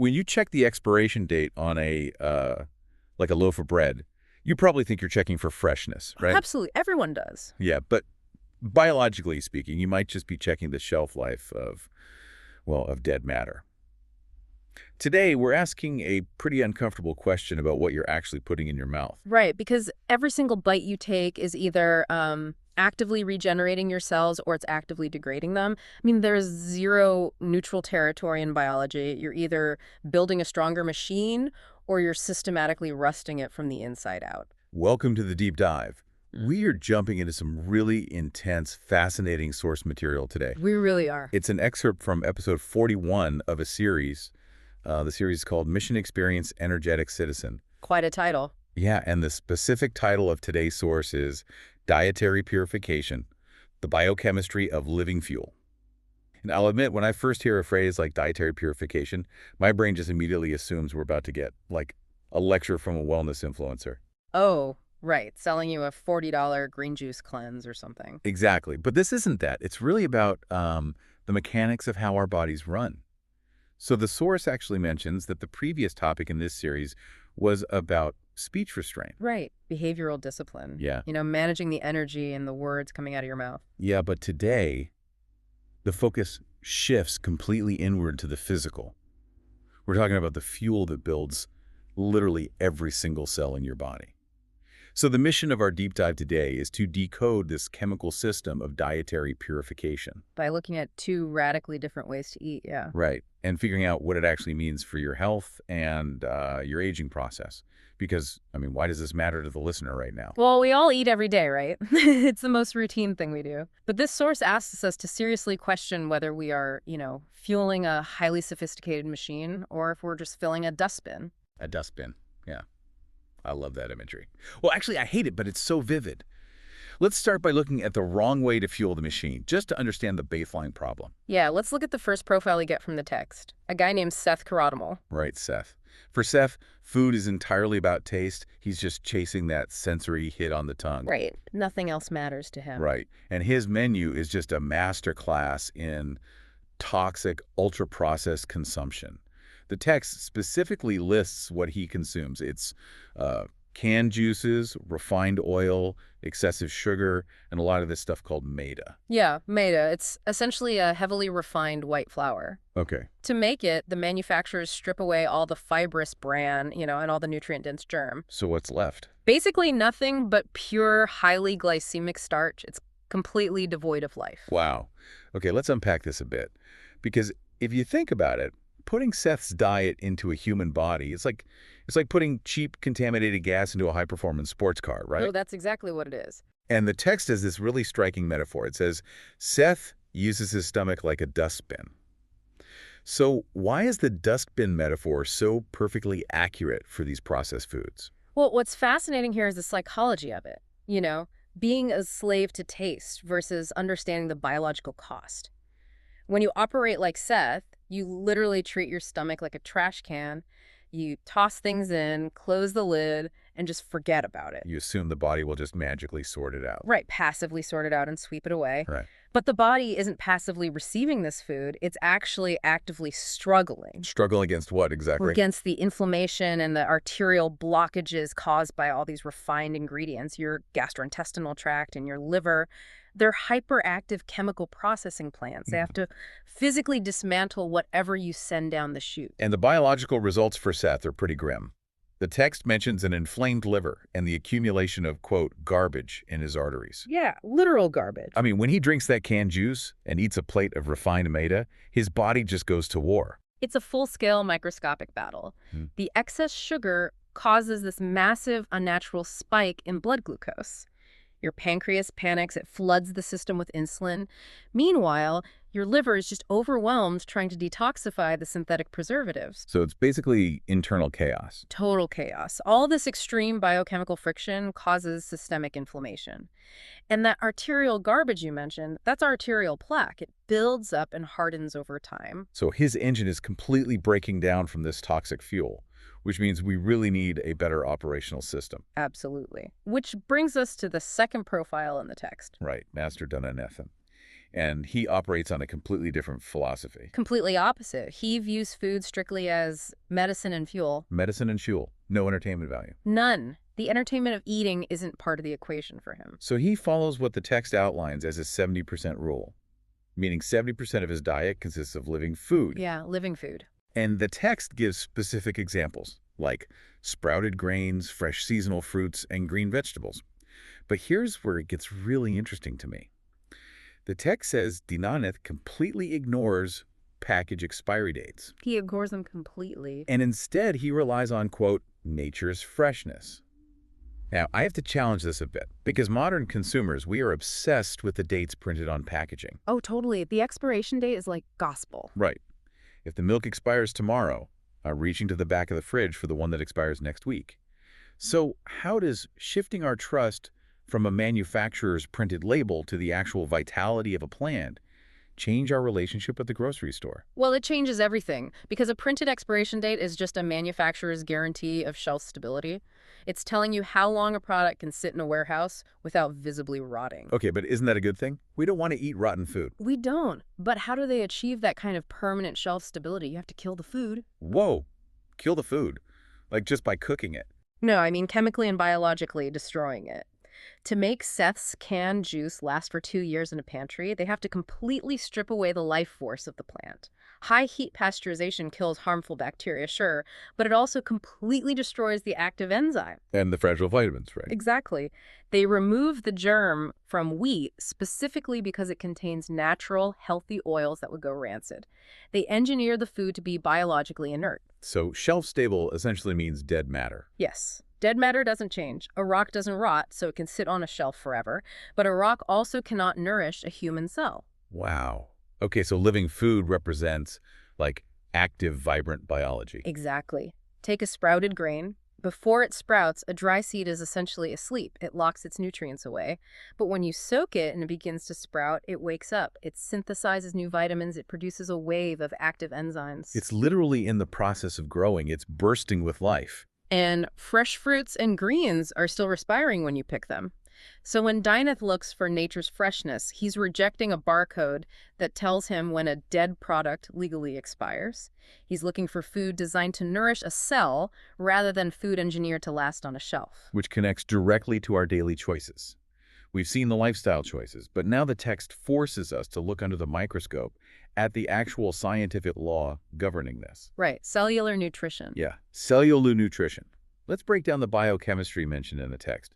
When you check the expiration date on like a loaf of bread, you probably think you're checking for freshness, right? Absolutely. Everyone does. Yeah, but biologically speaking, you might just be checking the shelf life of dead matter. Today, we're asking a pretty uncomfortable question about what you're actually putting in your mouth. Right, because every single bite you take is either actively regenerating your cells or it's actively degrading them. I mean, there's zero neutral territory in biology. You're either building a stronger machine or you're systematically rusting it from the inside out. Welcome to the deep dive. We are jumping into some really intense, fascinating source material today. We really are. It's an excerpt from episode 41 of a series. The series is called Mission Experience Energetic Citizen. Quite a title. Yeah, and the specific title of today's source is Dietary Purification, the Biochemistry of Living Fuel. And I'll admit, when I first hear a phrase like dietary purification, my brain just immediately assumes we're about to get, like, a lecture from a wellness influencer. Oh, right. Selling you a $40 green juice cleanse or something. Exactly. But this isn't that. It's really about the mechanics of how our bodies run. So the source actually mentions that the previous topic in this series was about speech restraint. Right. Behavioral discipline. Yeah. Managing the energy and the words coming out of your mouth. Yeah, but today, the focus shifts completely inward to the physical. We're talking about the fuel that builds literally every single cell in your body. So the mission of our deep dive today is to decode this chemical system of dietary purification. By looking at two radically different ways to eat, yeah. Right. And figuring out what it actually means for your health and your aging process. Because, I mean, why does this matter to the listener right now? Well, we all eat every day, right? It's the most routine thing we do. But this source asks us to seriously question whether we are, fueling a highly sophisticated machine or if we're just filling a dustbin. A dustbin, yeah. I love that imagery. Well, actually, I hate it, but it's so vivid. Let's start by looking at the wrong way to fuel the machine, just to understand the baseline problem. Yeah, let's look at the first profile we get from the text. A guy named Seth Karodimal. Right, Seth. For Seth, food is entirely about taste. He's just chasing that sensory hit on the tongue. Right. Nothing else matters to him. Right. And his menu is just a master class in toxic, ultra-processed consumption. The text specifically lists what he consumes. It's canned juices, refined oil, excessive sugar, and a lot of this stuff called maida. Yeah, maida. It's essentially a heavily refined white flour. Okay. To make it, the manufacturers strip away all the fibrous bran, and all the nutrient-dense germ. So what's left? Basically nothing but pure, highly glycemic starch. It's completely devoid of life. Wow. Okay, let's unpack this a bit. Because if you think about it, putting Seth's diet into a human body, it's like putting cheap contaminated gas into a high-performance sports car, right? Oh, that's exactly what it is. And the text has this really striking metaphor. It says, Seth uses his stomach like a dustbin. So why is the dustbin metaphor so perfectly accurate for these processed foods? Well, what's fascinating here is the psychology of it. Being a slave to taste versus understanding the biological cost. When you operate like Seth, you literally treat your stomach like a trash can. You toss things in, close the lid, and just forget about it. You assume the body will just magically sort it out. Right, passively sort it out and sweep it away. Right. But the body isn't passively receiving this food. It's actually actively struggling. Struggle against what exactly? Against the inflammation and the arterial blockages caused by all these refined ingredients, your gastrointestinal tract and your liver. They're hyperactive chemical processing plants. They have to physically dismantle whatever you send down the chute. And the biological results for Seth are pretty grim. The text mentions an inflamed liver and the accumulation of, quote, garbage in his arteries. Yeah, literal garbage. I mean, when he drinks that canned juice and eats a plate of refined maida, his body just goes to war. It's a full-scale microscopic battle. The excess sugar causes this massive unnatural spike in blood glucose. Your pancreas panics, it floods the system with insulin. Meanwhile, your liver is just overwhelmed trying to detoxify the synthetic preservatives. So it's basically internal chaos. Total chaos. All this extreme biochemical friction causes systemic inflammation. And that arterial garbage you mentioned, that's arterial plaque. It builds up and hardens over time. So his engine is completely breaking down from this toxic fuel, which means we really need a better operational system. Absolutely. Which brings us to the second profile in the text. Right, Master Dinanath. And he operates on a completely different philosophy. Completely opposite. He views food strictly as medicine and fuel. Medicine and fuel, no entertainment value. None. The entertainment of eating isn't part of the equation for him. So he follows what the text outlines as a 70% rule, meaning 70% of his diet consists of living food. Yeah, living food. And the text gives specific examples, like sprouted grains, fresh seasonal fruits, and green vegetables. But here's where it gets really interesting to me. The text says Dinanath completely ignores package expiry dates. He ignores them completely. And instead, he relies on, quote, nature's freshness. Now, I have to challenge this a bit, because modern consumers, we are obsessed with the dates printed on packaging. Oh, totally. The expiration date is like gospel. Right. If the milk expires tomorrow, I'm reaching to the back of the fridge for the one that expires next week. So how does shifting our trust from a manufacturer's printed label to the actual vitality of a plant change our relationship with the grocery store? Well, it changes everything, because a printed expiration date is just a manufacturer's guarantee of shelf stability. It's telling you how long a product can sit in a warehouse without visibly rotting. Okay, but isn't that a good thing? We don't want to eat rotten food. We don't. But how do they achieve that kind of permanent shelf stability? You have to kill the food. Whoa, kill the food. Like just by cooking it. No, I mean chemically and biologically destroying it. To make Seth's canned juice last for 2 years in a pantry, they have to completely strip away the life force of the plant. High heat pasteurization kills harmful bacteria, sure, but it also completely destroys the active enzyme. And the fragile vitamins, right? Exactly. They remove the germ from wheat specifically because it contains natural, healthy oils that would go rancid. They engineer the food to be biologically inert. So shelf-stable essentially means dead matter. Yes. Dead matter doesn't change. A rock doesn't rot, so it can sit on a shelf forever. But a rock also cannot nourish a human cell. Wow. Okay, so living food represents, like, active, vibrant biology. Exactly. Take a sprouted grain. Before it sprouts, a dry seed is essentially asleep. It locks its nutrients away. But when you soak it and it begins to sprout, it wakes up. It synthesizes new vitamins. It produces a wave of active enzymes. It's literally in the process of growing. It's bursting with life. And fresh fruits and greens are still respiring when you pick them. So when Dinanath looks for nature's freshness, he's rejecting a barcode that tells him when a dead product legally expires. He's looking for food designed to nourish a cell rather than food engineered to last on a shelf. Which connects directly to our daily choices. We've seen the lifestyle choices, but now the text forces us to look under the microscope at the actual scientific law governing this. Right, cellular nutrition. Yeah, cellular nutrition. Let's break down the biochemistry mentioned in the text.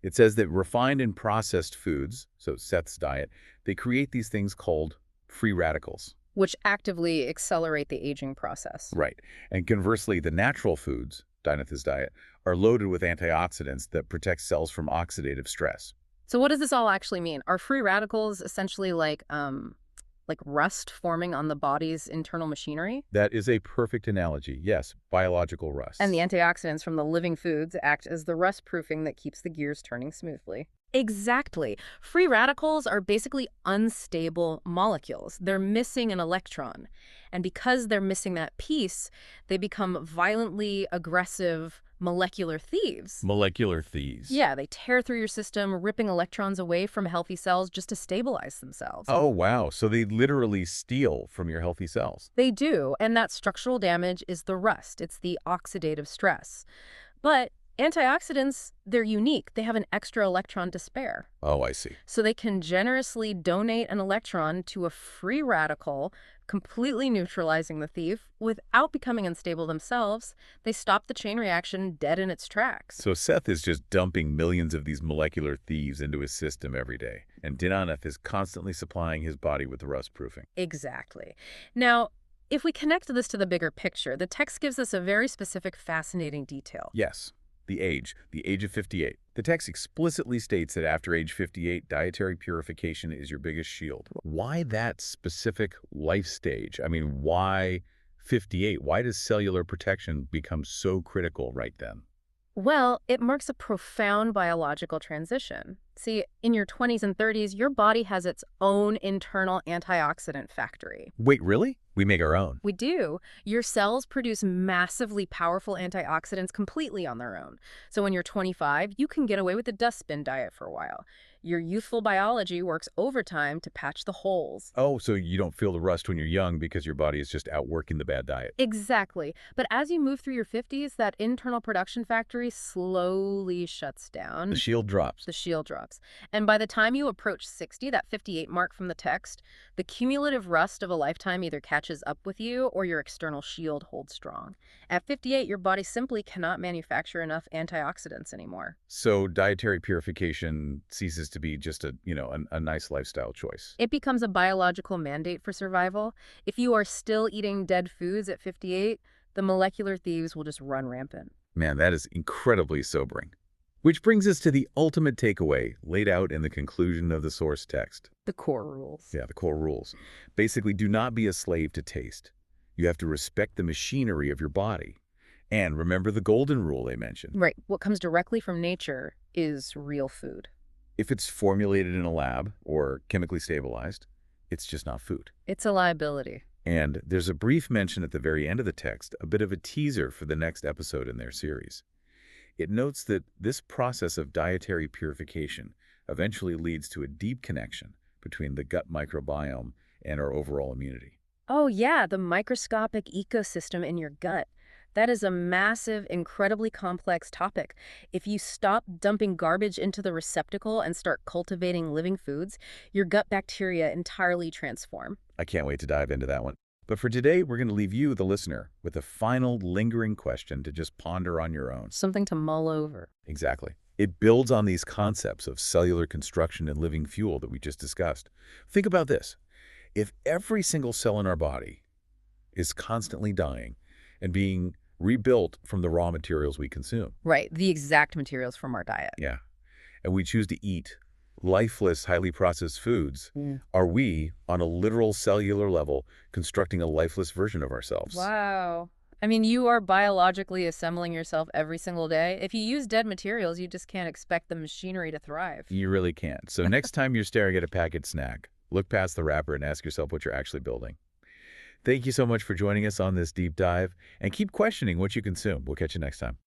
It says that refined and processed foods, so Seth's diet, they create these things called free radicals. Which actively accelerate the aging process. Right. And conversely, the natural foods, Dinanath's diet, are loaded with antioxidants that protect cells from oxidative stress. So what does this all actually mean? Are free radicals essentially like rust forming on the body's internal machinery? That is a perfect analogy. Yes, biological rust. And the antioxidants from the living foods act as the rust proofing that keeps the gears turning smoothly. Exactly. Free radicals are basically unstable molecules. They're missing an electron. And because they're missing that piece, they become violently aggressive molecular thieves. Molecular thieves. Yeah, they tear through your system, ripping electrons away from healthy cells just to stabilize themselves. Oh, wow. So they literally steal from your healthy cells. They do, and that structural damage is the rust. It's the oxidative stress. But antioxidants, they're unique. They have an extra electron to spare. Oh, I see. So they can generously donate an electron to a free radical, completely neutralizing the thief without becoming unstable themselves. They stop the chain reaction dead in its tracks. So Seth is just dumping millions of these molecular thieves into his system every day, and Dinanath is constantly supplying his body with rust proofing. Exactly. Now, if we connect this to the bigger picture, the text gives us a very specific, fascinating detail. Yes. The age of 58. The text explicitly states that after age 58, dietary purification is your biggest shield. Why that specific life stage? I mean, why 58? Why does cellular protection become so critical right then? Well, it marks a profound biological transition. See, in your 20s and 30s, your body has its own internal antioxidant factory. Wait, really? We make our own. We do. Your cells produce massively powerful antioxidants completely on their own. So when you're 25, you can get away with the dustbin diet for a while. Your youthful biology works overtime to patch the holes. Oh, so you don't feel the rust when you're young because your body is just outworking the bad diet. Exactly. But as you move through your 50s, that internal production factory slowly shuts The down. shield drops. The shield drops. And by the time you approach 60, that 58 mark from the text, the cumulative rust of a lifetime either catches up with you or your external shield holds strong. At 58, your body simply cannot manufacture enough antioxidants anymore. So dietary purification ceases to be just a nice lifestyle choice. It becomes a biological mandate for survival. If you are still eating dead foods at 58, the molecular thieves will just run rampant. Man, that is incredibly sobering. Which brings us to the ultimate takeaway laid out in the conclusion of the source text. The core rules. Yeah, the core rules. Basically, do not be a slave to taste. You have to respect the machinery of your body. And remember the golden rule they mentioned. Right. What comes directly from nature is real food. If it's formulated in a lab or chemically stabilized, it's just not food. It's a liability. And there's a brief mention at the very end of the text, a bit of a teaser for the next episode in their series. It notes that this process of dietary purification eventually leads to a deep connection between the gut microbiome and our overall immunity. Oh, yeah, the microscopic ecosystem in your gut. That is a massive, incredibly complex topic. If you stop dumping garbage into the receptacle and start cultivating living foods, your gut bacteria entirely transform. I can't wait to dive into that one. But for today, we're going to leave you, the listener, with a final lingering question to just ponder on your own. Something to mull over. Exactly. It builds on these concepts of cellular construction and living fuel that we just discussed. Think about this. If every single cell in our body is constantly dying and being rebuilt from the raw materials we consume. Right, the exact materials from our diet. Yeah. And we choose to eat lifeless, highly processed foods. Mm. Are we, on a literal cellular level, constructing a lifeless version of ourselves? Wow. I mean, you are biologically assembling yourself every single day. If you use dead materials, you just can't expect the machinery to thrive. You really can't. So next time you're staring at a packaged snack, look past the wrapper and ask yourself what you're actually building. Thank you so much for joining us on this deep dive, and keep questioning what you consume. We'll catch you next time.